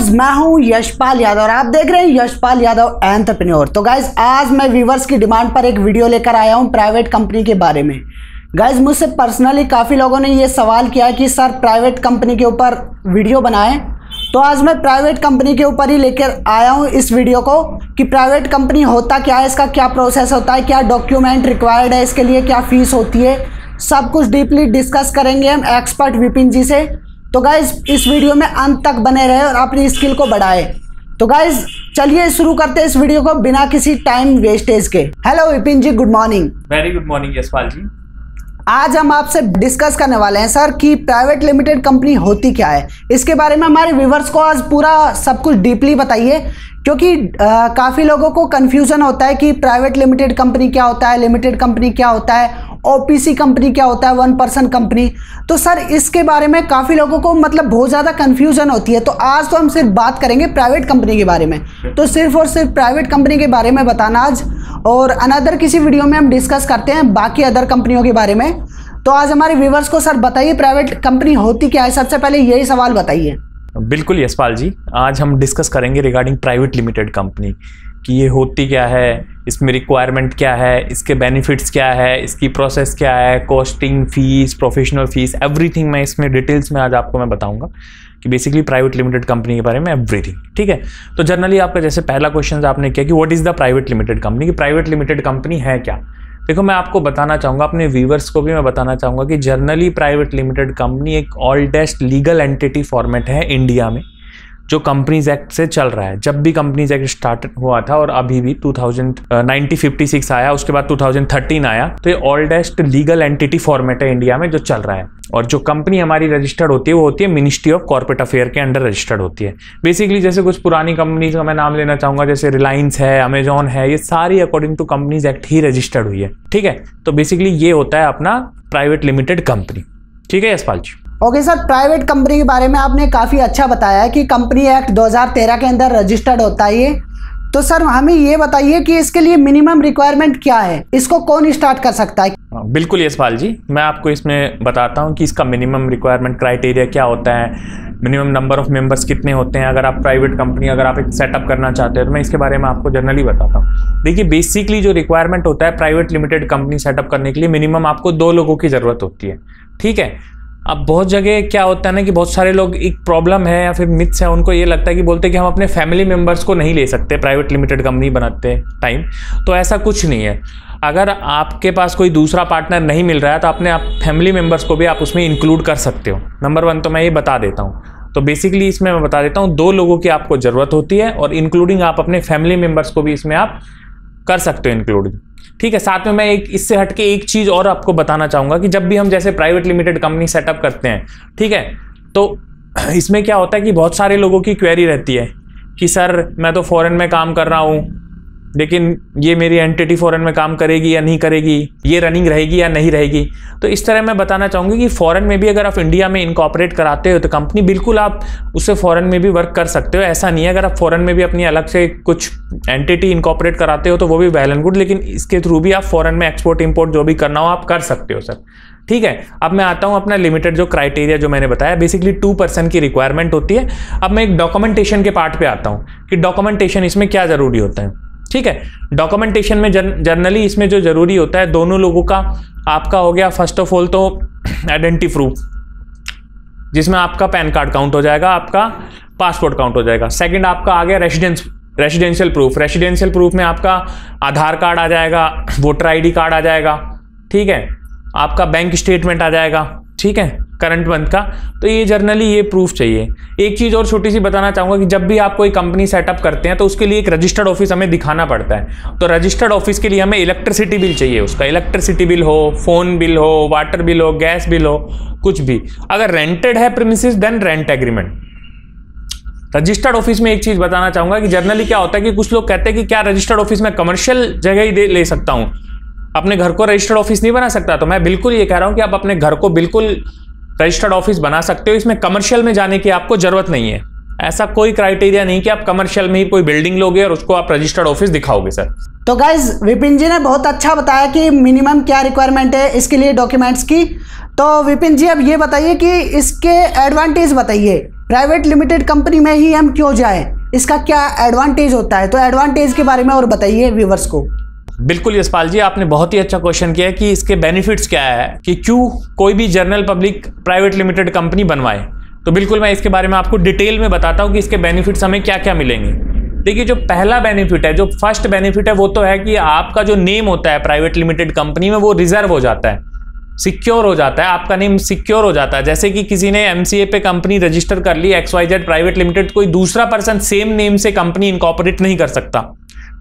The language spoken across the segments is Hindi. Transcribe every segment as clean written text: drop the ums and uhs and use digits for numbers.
गाइज मैं हूं यशपाल यादव और आप देख रहे हैं यशपाल यादव एंटरप्रेन्योर। तो गाइज आज मैं व्यूवर्स की डिमांड पर एक वीडियो लेकर आया हूं प्राइवेट कंपनी के बारे में। गाइज मुझसे पर्सनली काफ़ी लोगों ने ये सवाल किया कि सर प्राइवेट कंपनी के ऊपर वीडियो बनाएं, तो आज मैं प्राइवेट कंपनी के ऊपर ही लेकर आया हूं इस वीडियो को कि प्राइवेट कंपनी होता क्या है, इसका क्या प्रोसेस होता है, क्या डॉक्यूमेंट रिक्वायर्ड है, इसके लिए क्या फीस होती है, सब कुछ डीपली डिस्कस करेंगे हम एक्सपर्ट विपिन जी से। तो गाइज इस वीडियो में अंत तक बने रहे और अपनी स्किल को बढ़ाए। तो गाइज चलिए शुरू करते हैं इस वीडियो को बिना किसी टाइम वेस्टेज के। Hello Vipin ji, good morning. Very good morning Yashpal ji. आज हम आपसे डिस्कस करने वाले हैं सर कि प्राइवेट लिमिटेड कंपनी होती क्या है। इसके बारे में हमारे व्यूवर्स को आज पूरा सब कुछ डीपली बताइए, क्योंकि काफ़ी लोगों को कन्फ्यूज़न होता है कि प्राइवेट लिमिटेड कंपनी क्या होता है, लिमिटेड कंपनी क्या होता है, ओपीसी कंपनी क्या होता है, वन पर्सन कंपनी। तो सर इसके बारे में काफ़ी लोगों को बहुत ज़्यादा कन्फ्यूज़न होती है। तो आज तो हम सिर्फ बात करेंगे प्राइवेट कंपनी के बारे में, तो सिर्फ और सिर्फ प्राइवेट कंपनी के बारे में बताना आज, और अनदर किसी वीडियो में हम डिस्कस करते हैं बाकी अदर कंपनियों के बारे में। तो आज हमारे व्यूवर्स को सर बताइए प्राइवेट कंपनी होती क्या है, सबसे पहले यही सवाल बताइए। बिल्कुल यशपाल जी, आज हम डिस्कस करेंगे रिगार्डिंग प्राइवेट लिमिटेड कंपनी कि ये होती क्या है, इसमें रिक्वायरमेंट क्या है, इसके बेनिफिट्स क्या है, इसकी प्रोसेस क्या है, costing, fees, professional fees, everything मैं इसमें डिटेल्स में आज आपको मैं बताऊंगा कि बेसिकली प्राइवेट लिमिटेड कंपनी के बारे में एवरीथिंग। ठीक है, तो जनरली आपका जैसे पहला क्वेश्चन आपने किया कि what is the private limited company, कि प्राइवेट लिमिटेड कंपनी है क्या। देखो मैं आपको बताना चाहूँगा, अपने व्यूवर्स को भी मैं बताना चाहूँगा कि जनरली प्राइवेट लिमिटेड कंपनी एक ओल्डेस्ट लीगल एंटिटी फॉर्मेट है इंडिया में, जो कंपनीज एक्ट से चल रहा है। जब भी कंपनीज एक्ट स्टार्ट हुआ था और अभी भी 1956 आया, उसके बाद 2013 आया, तो ये ओल्डेस्ट लीगल एंटिटी फॉर्मेट है इंडिया में जो चल रहा है। और जो कंपनी हमारी रजिस्टर्ड होती है वो होती है मिनिस्ट्री ऑफ कॉर्पोरेट अफेयर के अंडर रजिस्टर्ड होती है। बेसिकली जैसे कुछ पुरानी कंपनीज का मैं नाम लेना चाहूँगा, जैसे रिलायंस है, अमेजॉन है, ये सारी अकॉर्डिंग टू कंपनीज एक्ट ही रजिस्टर्ड हुई है। ठीक है, तो बेसिकली ये होता है अपना प्राइवेट लिमिटेड कंपनी। ठीक है यशपाल जी। ओके सर, प्राइवेट कंपनी के बारे में आपने काफ़ी अच्छा बताया है कि कंपनी एक्ट 2013 के अंदर रजिस्टर्ड होता है ये। तो सर हमें ये बताइए कि इसके लिए मिनिमम रिक्वायरमेंट क्या है, इसको कौन स्टार्ट कर सकता है। बिल्कुल यशपाल जी, मैं आपको इसमें बताता हूँ कि इसका मिनिमम रिक्वायरमेंट क्राइटेरिया क्या होता है, मिनिमम नंबर ऑफ मेंबर्स कितने होते हैं। अगर आप प्राइवेट कंपनी अगर आप एक सेटअप करना चाहते हैं तो मैं इसके बारे में आपको जनरली बताता हूँ। देखिए बेसिकली जो रिक्वायरमेंट होता है प्राइवेट लिमिटेड कंपनी सेटअप करने के लिए मिनिमम आपको 2 लोगों की ज़रूरत होती है। ठीक है, अब बहुत जगह क्या होता है ना कि बहुत सारे लोग, एक प्रॉब्लम है या फिर मिथ्स है, उनको ये लगता है कि बोलते हैं कि हम अपने फैमिली मेंबर्स को नहीं ले सकते प्राइवेट लिमिटेड कंपनी बनाते टाइम। तो ऐसा कुछ नहीं है। अगर आपके पास कोई दूसरा पार्टनर नहीं मिल रहा है तो अपने आप फैमिली मेंबर्स को भी आप उसमें इंक्लूड कर सकते हो। नंबर 1 तो मैं ये बता देता हूँ। तो बेसिकली इसमें मैं बता देता हूँ 2 लोगों की आपको ज़रूरत होती है, और इंक्लूडिंग आप अपने फैमिली मेंबर्स को भी इसमें आप कर सकते हो इंक्लूडिंग। ठीक है, साथ में मैं एक इससे हटके एक चीज़ और आपको बताना चाहूँगा कि जब भी हम जैसे प्राइवेट लिमिटेड कंपनी सेटअप करते हैं, ठीक है, तो इसमें क्या होता है कि बहुत सारे लोगों की क्वेरी रहती है कि सर मैं तो फॉरेन में काम कर रहा हूँ, लेकिन ये मेरी एंटिटी फॉरेन में काम करेगी या नहीं करेगी, ये रनिंग रहेगी या नहीं रहेगी। तो इस तरह मैं बताना चाहूँगा कि फॉरेन में भी अगर आप इंडिया में इनकॉर्पोरेट कराते हो तो कंपनी बिल्कुल आप उससे फॉरेन में भी वर्क कर सकते हो। ऐसा नहीं है, अगर आप फॉरेन में भी अपनी अलग से कुछ एंटिटी इनकॉर्पोरेट कराते हो तो वो भी वेल एंड गुड, लेकिन इसके थ्रू भी आप फॉरेन में एक्सपोर्ट इम्पोर्ट जो भी करना हो आप कर सकते हो सर। ठीक है, अब मैं आता हूँ अपना लिमिटेड जो क्राइटेरिया जो मैंने बताया, बेसिकली 2 पर्सन की रिक्वायरमेंट होती है। अब मैं एक डॉक्यूमेंटेशन के पार्ट पे आता हूँ कि डॉक्यूमेंटेशन इसमें क्या ज़रूरी होता है। ठीक है, डॉक्यूमेंटेशन में जनरली इसमें जो ज़रूरी होता है, दोनों लोगों का रेफर हो गया फर्स्ट ऑफ ऑल तो आइडेंटिटी प्रूफ, जिसमें आपका पैन कार्ड काउंट हो जाएगा, आपका पासपोर्ट काउंट हो जाएगा। सेकंड आपका आ गया रेजिडेंशियल प्रूफ। रेजिडेंशियल प्रूफ में आपका आधार कार्ड आ जाएगा, वोटर ID कार्ड आ जाएगा, ठीक है, आपका बैंक स्टेटमेंट आ जाएगा, ठीक है, करंट मंथ का। तो ये जनरली ये प्रूफ चाहिए। एक चीज़ और छोटी सी बताना चाहूँगा कि जब भी आप कोई कंपनी सेटअप करते हैं तो उसके लिए एक रजिस्टर्ड ऑफिस हमें दिखाना पड़ता है। तो रजिस्टर्ड ऑफिस के लिए हमें इलेक्ट्रिसिटी बिल चाहिए, उसका इलेक्ट्रिसिटी बिल हो, फोन बिल हो, वाटर बिल हो, गैस बिल हो, कुछ भी। अगर रेंटेड है premises then rent agreement. Registered office में एक चीज़ बताना चाहूँगा कि जनरली क्या होता है कि कुछ लोग कहते हैं कि क्या रजिस्टर्ड ऑफिस में कमर्शियल जगह ही ले सकता हूँ, अपने घर को रजिस्टर्ड ऑफिस नहीं बना सकता। तो मैं बिल्कुल ये कह रहा हूँ कि आप अपने घर को बिल्कुल रजिस्टर्ड ऑफिस बना सकते हो, इसमें कमर्शियल में जाने की आपको जरूरत नहीं है। ऐसा कोई क्राइटेरिया नहीं कि आप कमर्शियल में ही कोई बिल्डिंग लोगे और उसको आप रजिस्टर्ड ऑफिस दिखाओगे सर। तो गाइज विपिन जी ने बहुत अच्छा बताया कि मिनिमम क्या रिक्वायरमेंट है इसके लिए डॉक्यूमेंट्स की। तो विपिन जी अब ये बताइए कि इसके एडवांटेज बताइए प्राइवेट लिमिटेड कंपनी में ही हम क्यों जाएं, इसका क्या एडवांटेज होता है? तो एडवांटेज के बारे में और बताइए व्यूवर्स को। बिल्कुल यशपाल जी, आपने बहुत ही अच्छा क्वेश्चन किया कि इसके बेनिफिट्स क्या है कि क्यों कोई भी general public private limited company बनवाए। तो बिल्कुल मैं इसके बारे में आपको डिटेल में बताता हूँ कि इसके बेनिफिट्स हमें क्या क्या मिलेंगे। देखिए, जो पहला बेनिफिट है, जो फर्स्ट बेनिफिट है, वो तो है कि आपका जो नेम होता है प्राइवेट लिमिटेड कंपनी में वो रिजर्व हो जाता है, सिक्योर हो जाता है, आपका नेम सिक्योर हो जाता है। जैसे कि किसी ने एमसीए पे कंपनी रजिस्टर कर ली XYZ प्राइवेट लिमिटेड, कोई दूसरा पर्सन सेम नेम से कंपनी इनकॉर्पोरेट नहीं कर सकता।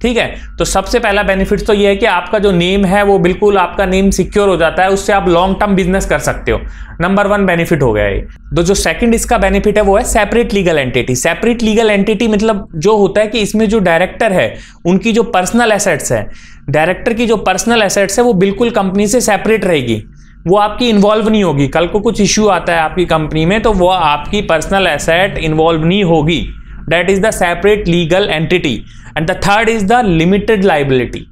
ठीक है, तो सबसे पहला बेनिफिट तो ये है कि आपका जो नेम है वो बिल्कुल आपका नेम सिक्योर हो जाता है, उससे आप लॉन्ग टर्म बिजनेस कर सकते हो। नंबर 1 बेनिफिट हो गया ये। तो जो सेकंड इसका बेनिफिट है वो है separate legal entity. Separate legal entity मतलब जो होता है कि इसमें जो डायरेक्टर है उनकी जो पर्सनल एसेट्स है, डायरेक्टर की जो पर्सनल एसेट्स है वो बिल्कुल कंपनी से सेपरेट रहेगी, वो आपकी इन्वॉल्व नहीं होगी। कल को कुछ इश्यू आता है आपकी कंपनी में तो वो आपकी पर्सनल एसेट इन्वॉल्व नहीं होगी। That is the separate legal entity. And the third is the limited liability.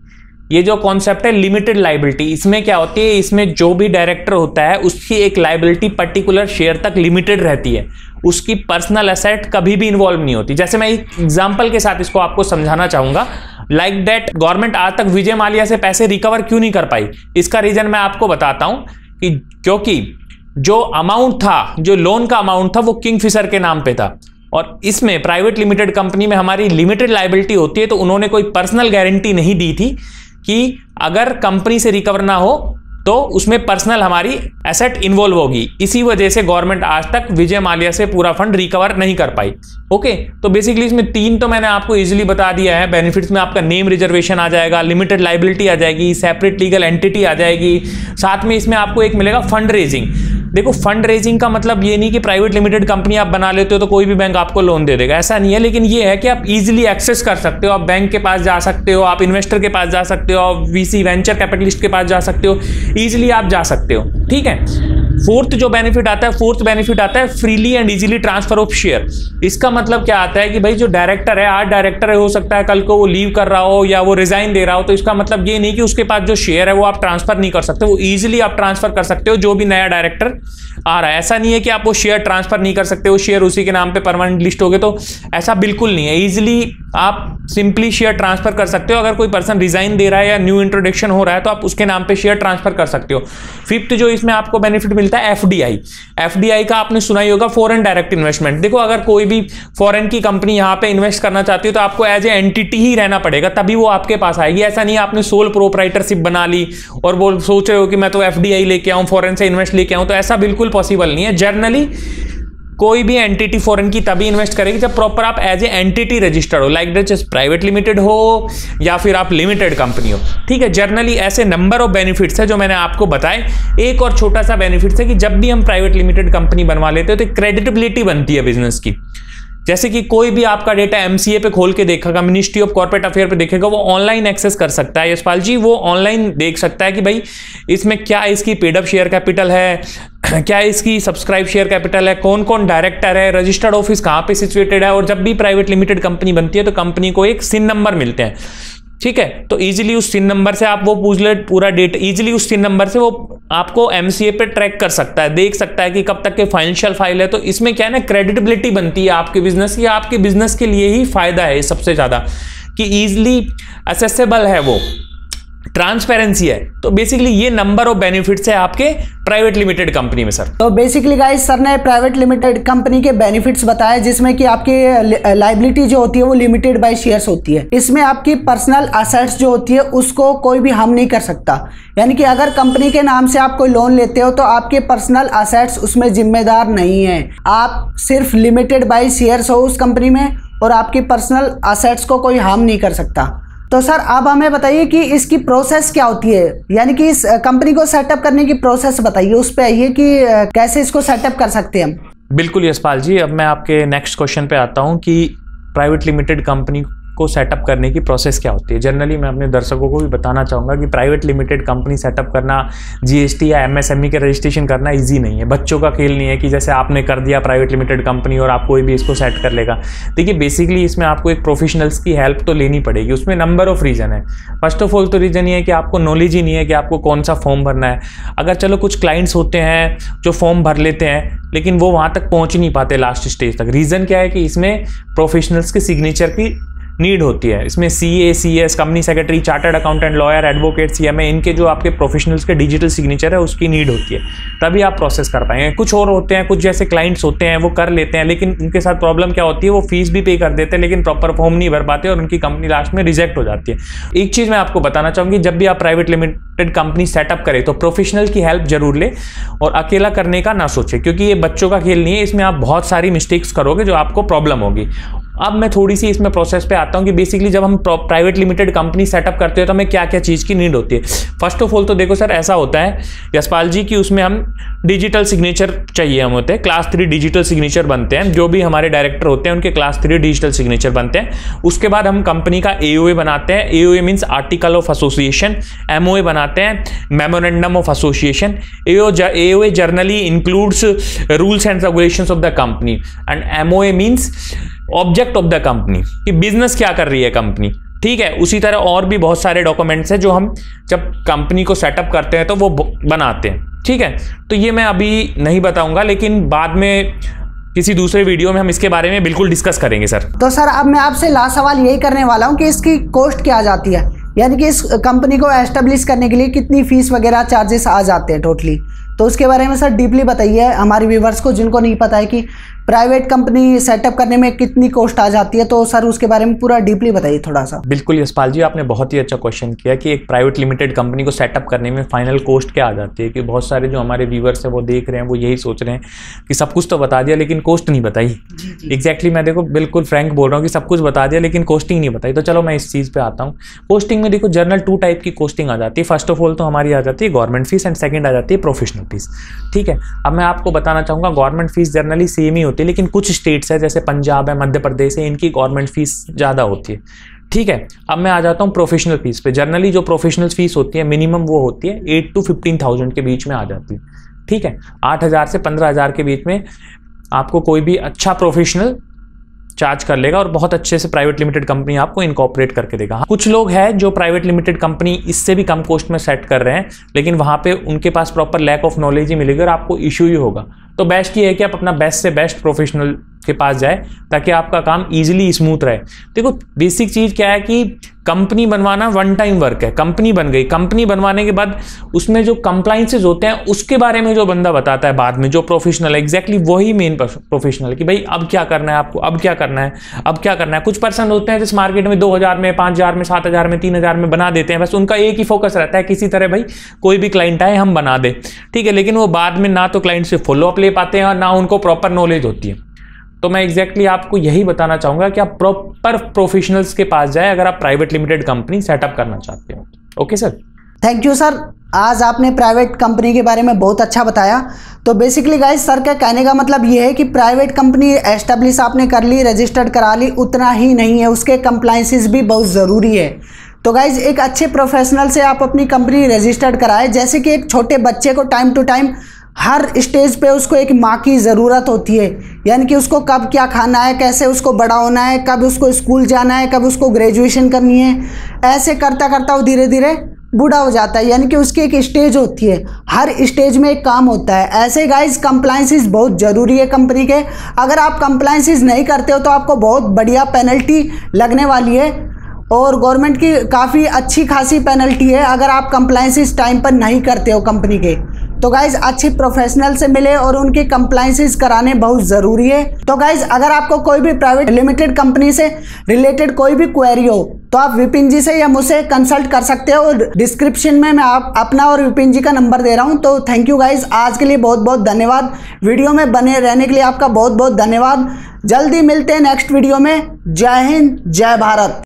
ये जो कॉन्सेप्ट है लिमिटेड लाइबिलिटी, इसमें क्या होती है, इसमें जो भी डायरेक्टर होता है उसकी एक लाइबिलिटी पर्टिकुलर शेयर तक लिमिटेड रहती है, उसकी पर्सनल एसेट कभी भी इन्वॉल्व नहीं होती। जैसे मैं एक एग्जांपल के साथ इसको आपको समझाना चाहूंगा। लाइक दैट गवर्नमेंट आज तक विजय माल्या से पैसे रिकवर क्यों नहीं कर पाई, इसका रीजन मैं आपको बताता हूं कि क्योंकि जो अमाउंट था, जो लोन का अमाउंट था वो किंगफिशर के नाम पे था, और इसमें प्राइवेट लिमिटेड कंपनी में हमारी लिमिटेड लायबिलिटी होती है। तो उन्होंने कोई पर्सनल गारंटी नहीं दी थी कि अगर कंपनी से रिकवर ना हो तो उसमें पर्सनल हमारी एसेट इन्वॉल्व होगी। इसी वजह से गवर्नमेंट आज तक विजय माल्या से पूरा फंड रिकवर नहीं कर पाई। ओके, तो बेसिकली इसमें 3 तो मैंने आपको इजीली बता दिया है। बेनिफिट्स में आपका नेम रिजर्वेशन आ जाएगा, लिमिटेड लायबिलिटी आ जाएगी, सेपरेट लीगल एंटिटी आ जाएगी, साथ में इसमें आपको एक मिलेगा फंड रेजिंग। देखो, फंड रेजिंग का मतलब ये नहीं कि प्राइवेट लिमिटेड कंपनी आप बना लेते हो तो कोई भी बैंक आपको लोन दे देगा, ऐसा नहीं है। लेकिन ये है कि आप इजीली एक्सेस कर सकते हो, आप बैंक के पास जा सकते हो, आप इन्वेस्टर के पास जा सकते हो, आप वीसी वेंचर कैपिटलिस्ट के पास जा सकते हो, इजीली आप जा सकते हो। ठीक है, फोर्थ बेनिफिट आता है freely and easily transfer of share. इसका मतलब क्या आता है कि भाई जो डायरेक्टर है, आज डायरेक्टर है, हो सकता है कल को वो लीव कर रहा हो या वो रिजाइन दे रहा हो, तो इसका मतलब ये नहीं कि उसके पास जो शेयर है वो आप ट्रांसफर नहीं कर सकते, वो इजीली आप ट्रांसफर कर सकते हो। जो भी नया डायरेक्टर आ रहा है, ऐसा नहीं है कि आप वो शेयर ट्रांसफर नहीं कर सकते, वो शेयर उसी के नाम पे परमानेंट लिस्ट हो गए, तो ऐसा बिल्कुल नहीं है। इजीली आप सिंपली शेयर ट्रांसफर कर सकते हो। अगर कोई पर्सन रिजाइन दे रहा है या न्यू इंट्रोडक्शन हो रहा है तो आप उसके नाम पे शेयर ट्रांसफर कर सकते हो। फिफ्थ जो इसमें आपको बेनिफिट मिलता है एफडीआई का आपने सुना ही होगा, फॉरेन डायरेक्ट इन्वेस्टमेंट। देखो, अगर कोई भी फॉरेन की कंपनी यहाँ पे इन्वेस्ट करना चाहती है तो आपको एज ए एंटिटी ही रहना पड़ेगा, तभी वो आपके पास आएगी। ऐसा नहीं आपने सोल प्रोप्राइटरशिप बना ली और वो सोच रहे हो कि मैं तो एफडीआई लेके आऊं, फॉरेन से इन्वेस्ट लेके आऊं, तो ऐसा बिल्कुल पॉसिबल नहीं है। जनरली कोई भी एंटिटी फॉरेन की तभी इन्वेस्ट करेगी जब प्रॉपर आप एज ए एंटिटी रजिस्टर्ड हो, लाइक दैट प्राइवेट लिमिटेड हो या फिर आप लिमिटेड कंपनी हो। ठीक है, जनरली ऐसे नंबर ऑफ बेनिफिट्स है जो मैंने आपको बताए। एक और छोटा सा बेनिफिट है कि जब भी हम प्राइवेट लिमिटेड कंपनी बनवा लेते हो तो क्रेडिटेबिलिटी बनती है बिजनेस की। जैसे कि कोई भी आपका डेटा एमसीए पे खोल के देखेगा, मिनिस्ट्री ऑफ कॉर्पोरेट अफेयर पे देखेगा, वो ऑनलाइन एक्सेस कर सकता है। यशपाल जी, वो ऑनलाइन देख सकता है कि भाई इसमें क्या इसकी पेड अप शेयर कैपिटल है, क्या इसकी सब्सक्राइब शेयर कैपिटल है, कौन कौन डायरेक्टर है, रजिस्टर्ड ऑफिस कहाँ पे सिचुएटेड है। और जब भी प्राइवेट लिमिटेड कंपनी बनती है तो कंपनी को एक सिन नंबर मिलते हैं। ठीक है, तो इजीली उस सिन नंबर से आप वो पूछ ले पूरा डेटा, इजीली उस सिन नंबर से वो आपको एमसीए पे ट्रैक कर सकता है, देख सकता है कि कब तक के फाइनेंशियल फाइल है। तो इसमें क्या है ना, क्रेडिटेबिलिटी बनती है आपके बिजनेस की। आपके बिजनेस के लिए ही फायदा है सबसे ज्यादा कि इजीली असेसेबल है, वो ट्रांसपेरेंसी है। तो बेसिकली ये नंबर ऑफ बेनिफिट्स है आपके प्राइवेट लिमिटेड कंपनी में सर। तो बेसिकली गाइस, सर ने प्राइवेट लिमिटेड कंपनी के बेनिफिट्स बताए, जिसमें कि आपकी लायबिलिटी जो होती है वो लिमिटेड बाय शेयर्स होती है। इसमें आपकी पर्सनल असेट्स जो होती है उसको कोई भी हार्म नहीं कर सकता। यानी कि अगर कंपनी के नाम से आप कोई लोन लेते हो तो आपके पर्सनल असेट्स उसमें जिम्मेदार नहीं है, आप सिर्फ लिमिटेड बाय शेयर्स हो उस कंपनी में और आपकी पर्सनल असेट्स को कोई हार्म नहीं कर सकता। तो सर अब हमें बताइए कि इसकी प्रोसेस क्या होती है, यानी कि इस कंपनी को सेटअप करने की प्रोसेस बताइए, उस पे आइए कि कैसे इसको सेटअप कर सकते हैं हम। बिल्कुल यशपाल जी, अब मैं आपके नेक्स्ट क्वेश्चन पे आता हूं कि प्राइवेट लिमिटेड कंपनी को सेटअप करने की प्रोसेस क्या होती है। जनरली मैं अपने दर्शकों को भी बताना चाहूँगा कि प्राइवेट लिमिटेड कंपनी सेटअप करना, जीएसटी या एमएसएमई के रजिस्ट्रेशन करना ईजी नहीं है, बच्चों का खेल नहीं है कि जैसे आपने कर दिया प्राइवेट लिमिटेड कंपनी और आप कोई भी इसको सेट कर लेगा। देखिए बेसिकली इसमें आपको एक प्रोफेशनल्स की हेल्प तो लेनी पड़ेगी। उसमें नंबर ऑफ रीज़न है। फर्स्ट ऑफ ऑल तो रीज़न ये है कि आपको नॉलेज ही नहीं है कि आपको कौन सा फॉर्म भरना है। अगर चलो कुछ क्लाइंट्स होते हैं जो फॉर्म भर लेते हैं लेकिन वो वहाँ तक पहुँच नहीं पाते लास्ट स्टेज तक। रीज़न क्या है कि इसमें प्रोफेशनल्स के सिग्नेचर की नीड होती है। इसमें CA, CS, company secretary, chartered accountant, lawyer, advocate, CMA, इनके जो आपके प्रोफेशनल्स के डिजिटल सिग्नेचर है उसकी नीड होती है, तभी आप प्रोसेस कर पाएंगे। कुछ और होते हैं, कुछ जैसे क्लाइंट्स होते हैं वो कर लेते हैं लेकिन उनके साथ प्रॉब्लम क्या होती है, वो फीस भी पे कर देते हैं लेकिन प्रॉपर फॉर्म नहीं भर पाते और उनकी कंपनी लास्ट में रिजेक्ट हो जाती है। एक चीज़ मैं आपको बताना चाहूँगी, जब भी आप प्राइवेट लिमिटेड कंपनी सेटअप करें तो प्रोफेशनल की हेल्प जरूर ले और अकेला करने का ना सोचें, क्योंकि ये बच्चों का खेल नहीं है। इसमें आप बहुत सारी मिस्टेक्स करोगे जो आपको प्रॉब्लम होगी। अब मैं थोड़ी सी इसमें प्रोसेस पे आता हूँ कि बेसिकली जब हम प्राइवेट लिमिटेड कंपनी सेटअप करते हैं तो हमें क्या क्या चीज़ की नीड होती है। फर्स्ट ऑफ ऑल तो देखो सर, ऐसा होता है यशपाल जी कि उसमें हम डिजिटल सिग्नेचर चाहिए, हम होते हैं क्लास 3 डिजिटल सिग्नेचर बनते हैं। जो भी हमारे डायरेक्टर होते हैं उनके क्लास 3 डिजिटल सिग्नेचर बनते हैं। उसके बाद हम कंपनी का एओए बनाते हैं। AOA means article of association. MOA बनाते हैं, memorandum of association. AOA generally includes rules and regulations of the company and MOA means object of the company, कि बिजनेस क्या कर रही है कंपनी। ठीक है, उसी तरह और भी बहुत सारे डॉक्यूमेंट्स हैं जो हम जब कंपनी को सेटअप करते हैं तो वो बनाते हैं। ठीक है, तो ये मैं अभी नहीं बताऊंगा लेकिन बाद में किसी दूसरे वीडियो में हम इसके बारे में बिल्कुल डिस्कस करेंगे सर। तो सर अब मैं आपसे लास्ट सवाल यही करने वाला हूँ कि इसकी कॉस्ट क्या आ जाती है, यानी कि इस कंपनी को एस्टेब्लिश करने के लिए कितनी फीस वगैरह चार्जेस आ जाते हैं टोटली, तो उसके बारे में सर डीपली बताइए हमारे व्यूवर्स को जिनको नहीं पता है कि प्राइवेट कंपनी सेटअप करने में कितनी कॉस्ट आ जाती है, तो सर उसके बारे में पूरा डीपली बताइए थोड़ा सा। बिल्कुल यशपाल जी, आपने बहुत ही अच्छा क्वेश्चन किया कि एक प्राइवेट लिमिटेड कंपनी को सेटअप करने में फाइनल कॉस्ट क्या आ जाती है। कि बहुत सारे जो हमारे व्यूवर्स हैं वो देख रहे हैं, वो यही सोच रहे हैं कि सब कुछ तो बता दिया लेकिन कॉस्ट नहीं बताई। एग्जैक्टली मैं देखो बिल्कुल फ्रैंक बोल रहा हूँ कि सब कुछ बता दिया लेकिन कॉस्टिंग नहीं बताई। तो चलो मैं इस चीज़ पर आता हूँ। कॉस्टिंग में देखो जनरल 2 टाइप की कॉस्टिंग आ जाती है। फर्स्ट ऑफ ऑल तो हमारी आ जाती है गवर्नमेंट फीस एंड सेकंड आ जाती है प्रोफेशनल फीस। ठीक है, अब मैं आपको बताना चाहूँगा गवर्नमेंट फीस जनरली सेम ही होती है लेकिन कुछ स्टेट्स है जैसे पंजाब है, मध्य प्रदेश है, इनकी गवर्नमेंट फीस ज़्यादा होती है। ठीक है, अब मैं आ जाता हूँ प्रोफेशनल फीस पे। जनरली जो प्रोफेशनल फीस होती है मिनिमम वो होती है 8 to 15,000 के बीच में आ जाती है। ठीक है, 8,000 से 15,000 के बीच में आपको कोई भी अच्छा प्रोफेशनल चार्ज कर लेगा और बहुत अच्छे से प्राइवेट लिमिटेड कंपनी आपको इनकॉर्पोरेट करके देगा। कुछ लोग हैं जो प्राइवेट लिमिटेड कंपनी इससे भी कम कॉस्ट में सेट कर रहे हैं लेकिन वहाँ पे उनके पास प्रॉपर लैक ऑफ नॉलेज ही मिलेगी और आपको इशू ही होगा। तो बेस्ट ये है कि आप अपना बेस्ट से बेस्ट प्रोफेशनल के पास जाए ताकि आपका काम इजीली स्मूथ रहे। देखो बेसिक चीज़ क्या है कि कंपनी बनवाना वन टाइम वर्क है। कंपनी बन गई, कंपनी बनवाने के बाद उसमें जो कंप्लाइंसेज होते हैं उसके बारे में जो बंदा बताता है बाद में, जो प्रोफेशनल है, एग्जैक्टली वही मेन प्रोफेशनल है कि भाई अब क्या करना है आपको, अब क्या करना है, अब क्या करना है। कुछ पर्सन होते हैं जिस मार्केट में 2,000 में, 5,000 में, 7,000 में, 3,000 में बना देते हैं। बस उनका एक ही फोकस रहता है किसी तरह भाई कोई भी क्लाइंट आए हम बना दे। ठीक है, लेकिन वो बाद में ना तो क्लाइंट से फॉलो अप ले पाते हैं और ना उनको प्रॉपर नॉलेज होती है। तो मैं एग्जैक्टली आपको यही बताना चाहूंगा कि आप प्रॉपर प्रोफेशनल्स के पास जाए अगर आप प्राइवेट लिमिटेड कंपनी सेटअप करना चाहते हो। Okay sir, thank you sir. आज आपने प्राइवेट कंपनी के बारे में बहुत अच्छा बताया। तो बेसिकली गाइस सर का कहने का मतलब ये है कि प्राइवेट कंपनी एस्टेब्लिश आपने कर ली, रजिस्टर्ड करा ली, उतना ही नहीं है, उसके कंप्लाइंसेस भी बहुत ज़रूरी है। तो गाइज एक अच्छे प्रोफेशनल से आप अपनी कंपनी रजिस्टर्ड कराएं। जैसे कि एक छोटे बच्चे को टाइम टू टाइम हर स्टेज पे उसको एक माँ की ज़रूरत होती है, यानी कि उसको कब क्या खाना है, कैसे उसको बड़ा होना है, कब उसको स्कूल जाना है, कब उसको ग्रेजुएशन करनी है, ऐसे करता करता वो धीरे धीरे बूढ़ा हो जाता है। यानी कि उसकी एक स्टेज होती है, हर स्टेज में एक काम होता है। ऐसे गाइज कंप्लाइंसेस बहुत ज़रूरी है कंपनी के। अगर आप कंप्लाइंसेस नहीं करते हो तो आपको बहुत बढ़िया पेनल्टी लगने वाली है और गवर्नमेंट की काफ़ी अच्छी खासी पेनल्टी है अगर आप कंप्लाइंसेस टाइम पर नहीं करते हो कंपनी के। तो गाइज अच्छे प्रोफेशनल से मिले और उनके कंप्लाइंसेस कराने बहुत ज़रूरी है। तो गाइज अगर आपको कोई भी प्राइवेट लिमिटेड कंपनी से रिलेटेड कोई भी क्वेरी हो तो आप विपिन जी से या मुझसे कंसल्ट कर सकते हो और डिस्क्रिप्शन में मैं आप अपना और विपिन जी का नंबर दे रहा हूं। तो थैंक यू गाइज, आज के लिए बहुत बहुत धन्यवाद। वीडियो में बने रहने के लिए आपका बहुत बहुत धन्यवाद। जल्दी मिलते हैं नेक्स्ट वीडियो में। जय हिंद, जय भारत।